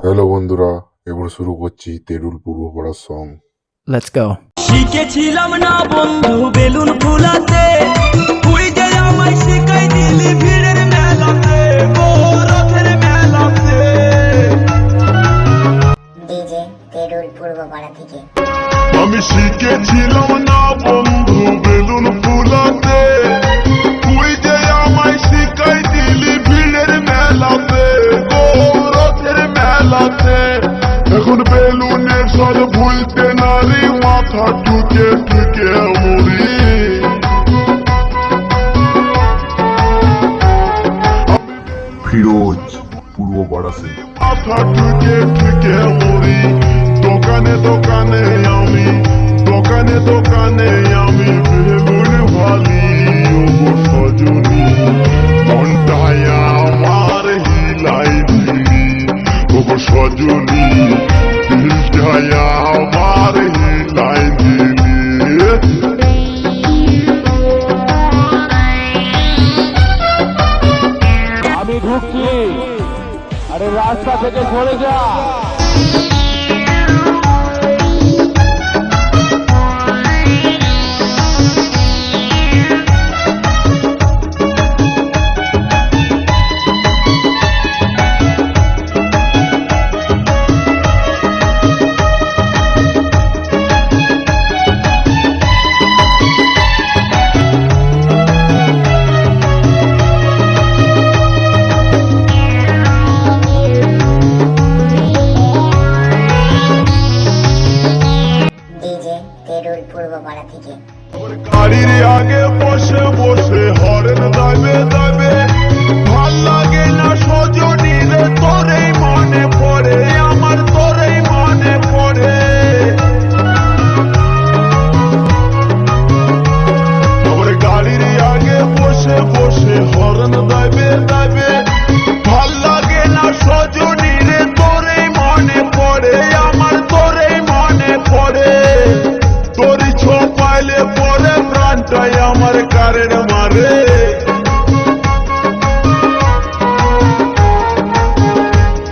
Hello বন্ধুরা, এবার শুরু করছি তেরুল পূর্বপাড়ার সং। Let's go. শিখেছিলাম না বন্ধু বেলুন ফুলাতে, তুই যে আমায় শিখাই দিলি ভিড়ের মেলাতে, রথের মেলাতে। ডিজে তেরুল পূর্বপাড়া থেকে। আমি শিখেছিলাম না বন্ধু বেলুন ফুলাতে, তুই যে আমায় শিখাই দিলি ভিড়ের মেলাতে, রথের মেলাতে। এখন বেলুনের স্বাদ ভুলতে নারী মাথা ঠুকে ঠুকে মরি। ফিরোজ পূর্বপাড়া সে। মাথা ঠুকে ঠুকে মরি। দোকানে দোকানে আমি, দোকানে দোকানে আমি বেলুন ভালি। ও সজনী মনটায় আমার হিলাই দিলি, ও সজনী দিলটায় আমার হিলাই দিলি। আমি ঢুকছি, আরে রাস্তা থেকে সরে যা। ডিজে তেরুল পূর্বপাড়া থেকে। গাড়ির আগে বসে বসে হরেন দাবে দাবে, ভাল লাগে না সজনী রে তোরেই মনে পড়ে, আমার তোরেই মনে পড়ে। আমার গাড়ির আগে বসে বসে হরেন দাবে দাবে, ভাল লাগে না সজনী রে তোরেই মনে পড়ে, আমার তোরেই মনে পড়ে। তোরি ছোপাইলে পরে প্রাণটাই আমার কারের মারে।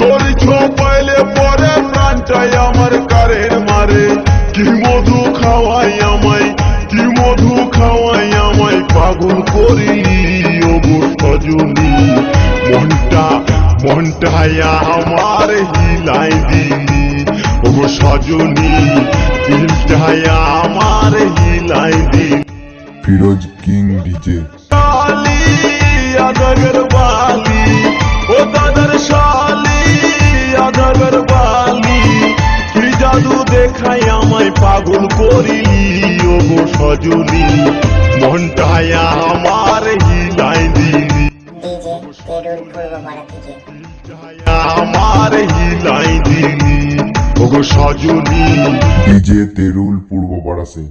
তোরি ছোপাইলে পরে প্রাণটাই আমার কারের মারে। কি মধু খাওয়াই আমায়, কি মধু খাওয়াই আমায় পাগল করি। ও গো সজনী মনটায় আমার হিলাই দিলি, ও গো সজনী দিলটায় আমার হিলাই দিলি। Firoz king DJ. শালি আদরের বালি, ও দাদার শালি আদরের বালি, কি জাদু দেখাই আমায় পাগল করিলি। ও গো সজনী মনটায় আমার হিলাই দিলি, ডিজে তেরুল পূর্বপাড়া থেকে। আমার হিলাই দিলি, ও গো সজনী। ডিজে তেরুল পূর্বপাড়া সে।